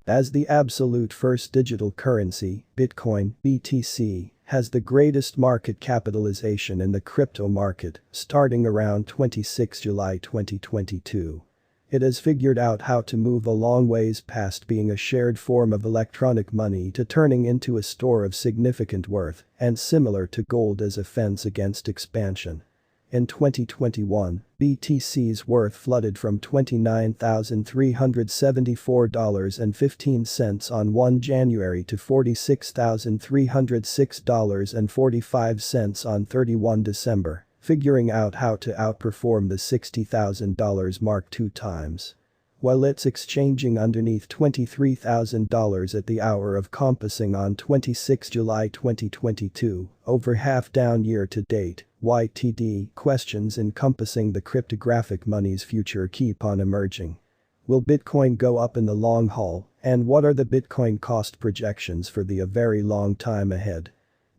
As the absolute first digital currency, Bitcoin (BTC) has the greatest market capitalization in the crypto market, starting around 26 July 2022. It has figured out how to move a long ways past being a shared form of electronic money to turning into a store of significant worth, and similar to gold as a fence against expansion. In 2021, BTC's worth flooded from $29,374.15 on 1 January to $46,306.45 on 31 December, figuring out how to outperform the $60,000 mark 2 times. While it's exchanging underneath $23,000 at the hour of compassing on 26 July 2022, over half down year to date, YTD questions encompassing the cryptographic money's future keep on emerging. Will Bitcoin go up in the long haul, and what are the Bitcoin cost projections for the very long time ahead?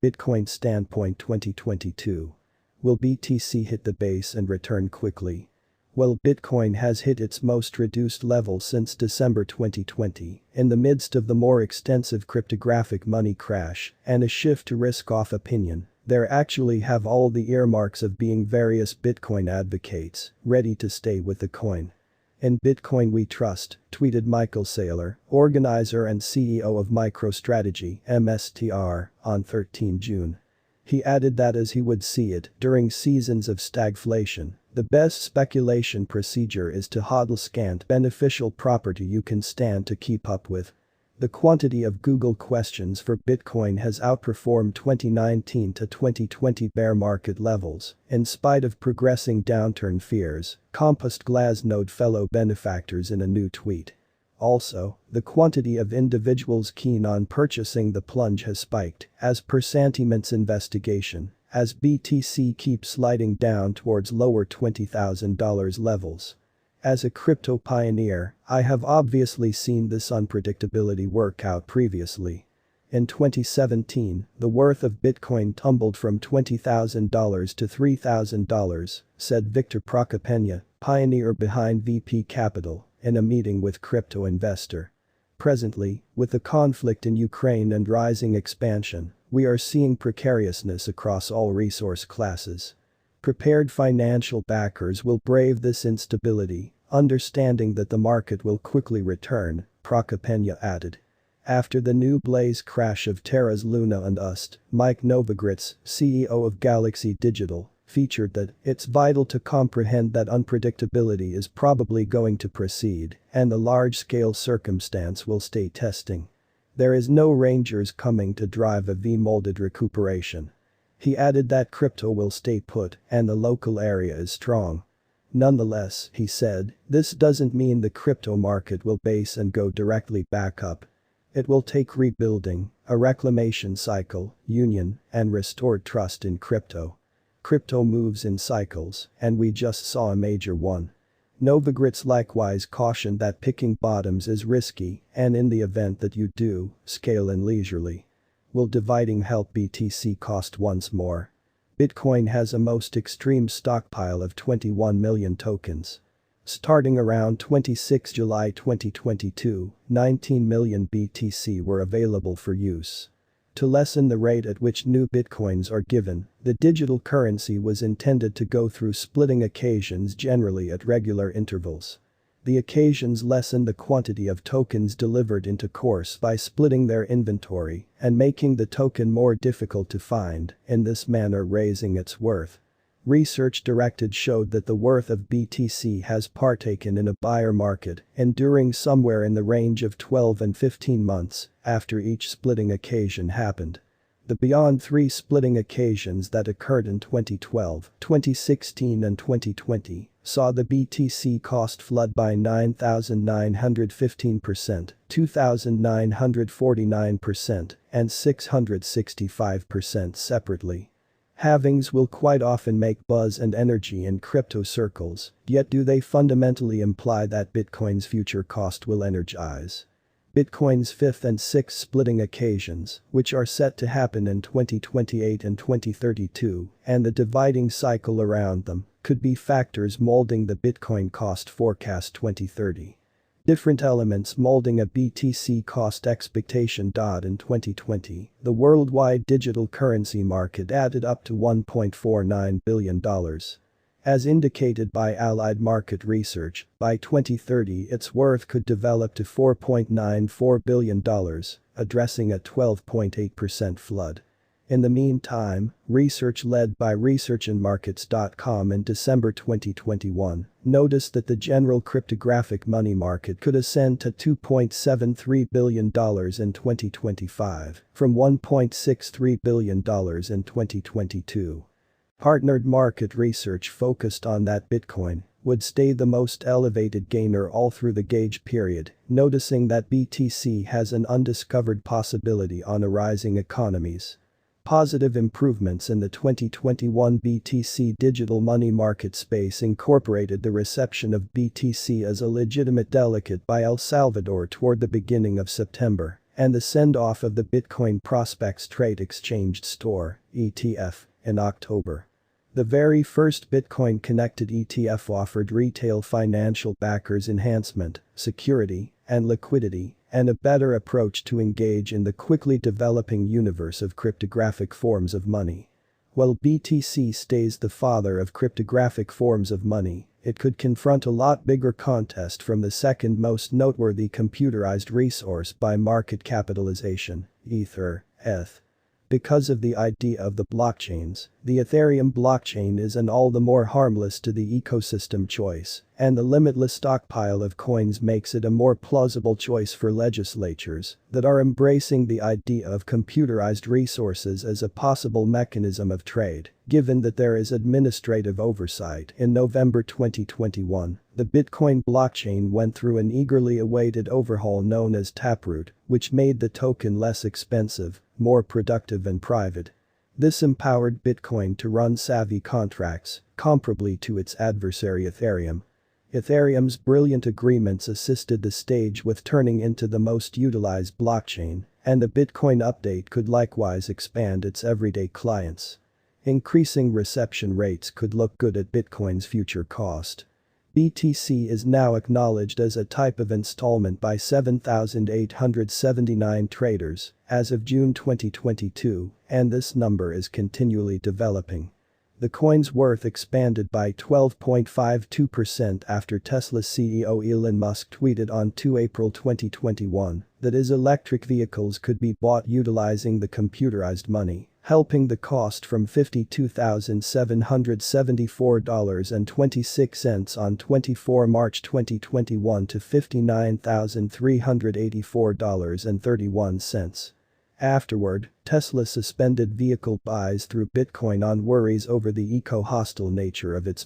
Bitcoin Standpoint 2022. Will BTC hit the base and return quickly? Well, Bitcoin has hit its most reduced level since December 2020, in the midst of the more extensive cryptographic money crash and a shift to risk-off opinion. There actually have all the earmarks of being various Bitcoin advocates, ready to stay with the coin. In Bitcoin we trust, tweeted Michael Saylor, organizer and CEO of MicroStrategy (MSTR), on 13 June. He added that as he would see it, during seasons of stagflation, the best speculation procedure is to hodl scant beneficial property you can stand to keep up with. The quantity of Google questions for Bitcoin has outperformed 2019 to 2020 bear market levels, in spite of progressing downturn fears, Compost Glassnode fellow benefactors in a new tweet. Also, the quantity of individuals keen on purchasing the plunge has spiked, as per Santiment's investigation, as BTC keeps sliding down towards lower $20,000 levels. As a crypto pioneer, I have obviously seen this unpredictability work out previously. In 2017, the worth of Bitcoin tumbled from $20,000 to $3,000, said Victor Procopenia, pioneer behind VP Capital, in a meeting with Crypto Investor. Presently, with the conflict in Ukraine and rising expansion, we are seeing precariousness across all resource classes. Prepared financial backers will brave this instability, understanding that the market will quickly return, Procopenia added. After the new blaze crash of Terra's Luna and Ust, Mike Novogratz, CEO of Galaxy Digital, featured that it's vital to comprehend that unpredictability is probably going to proceed and the large-scale circumstance will stay testing. There is no Rangers coming to drive a V-molded recuperation. He added that crypto will stay put and the local area is strong. Nonetheless, he said, this doesn't mean the crypto market will base and go directly back up. It will take rebuilding, a reclamation cycle, union, and restored trust in crypto. Crypto moves in cycles, and we just saw a major one. Novogratz likewise cautioned that picking bottoms is risky, and in the event that you do, scale in leisurely. Will dividing help BTC cost once more? Bitcoin has a most extreme stockpile of 21 million tokens. Starting around 26 July 2022, 19 million BTC were available for use. To lessen the rate at which new bitcoins are given, the digital currency was intended to go through splitting occasions generally at regular intervals. The occasions lessen the quantity of tokens delivered into course by splitting their inventory and making the token more difficult to find, in this manner raising its worth. Research directed showed that the worth of BTC has partaken in a buyer market, enduring somewhere in the range of 12 and 15 months after each splitting occasion happened. The beyond 3 splitting occasions that occurred in 2012, 2016 and 2020 saw the BTC cost flood by 9,915%, 2,949% and 665% separately. Halvings will quite often make buzz and energy in crypto circles, yet do they fundamentally imply that Bitcoin's future cost will energize? Bitcoin's 5th and 6th splitting occasions, which are set to happen in 2028 and 2032, and the dividing cycle around them, could be factors molding the Bitcoin cost forecast 2030. Different elements molding a BTC cost expectation. In 2020, the worldwide digital currency market added up to $1.49 billion. As indicated by Allied Market Research, by 2030 its worth could develop to $4.94 billion, addressing a 12.8% flood. In the meantime, research led by researchandmarkets.com in December 2021 noticed that the general cryptographic money market could ascend to $2.73 billion in 2025 from $1.63 billion in 2022. Partnered market research focused on that Bitcoin would stay the most elevated gainer all through the gauge period, noticing that BTC has an undiscovered possibility on a rising economies. Positive improvements in the 2021 BTC digital money market space incorporated the reception of BTC as a legitimate delegate by El Salvador toward the beginning of September, and the send-off of the Bitcoin Prospects Trade Exchange Store (ETF) in October. The very first Bitcoin-connected ETF offered retail financial backers enhancement, security, and liquidity, and a better approach to engage in the quickly developing universe of cryptographic forms of money. While BTC stays the father of cryptographic forms of money, it could confront a lot bigger contest from the second most noteworthy computerized resource by market capitalization, Ether, ETH. Because of the idea of the blockchains, the Ethereum blockchain is an all the more harmless to the ecosystem choice, and the limitless stockpile of coins makes it a more plausible choice for legislatures that are embracing the idea of computerized resources as a possible mechanism of trade, given that there is administrative oversight. In November 2021, the Bitcoin blockchain went through an eagerly awaited overhaul known as Taproot, which made the token less expensive, more productive and private. This empowered Bitcoin to run savvy contracts, comparably to its adversary Ethereum. Ethereum's brilliant agreements assisted the stage with turning into the most utilized blockchain, and the Bitcoin update could likewise expand its everyday clients. Increasing reception rates could look good at Bitcoin's future cost. BTC is now acknowledged as a type of installment by 7,879 traders as of June 2022, and this number is continually developing. The coin's worth expanded by 12.52% after Tesla's CEO Elon Musk tweeted on 2 April 2021 that his electric vehicles could be bought utilizing the computerized money, helping the cost from $52,774.26 on 24 March 2021 to $59,384.31. Afterward, Tesla suspended vehicle buys through Bitcoin on worries over the eco-hostile nature of its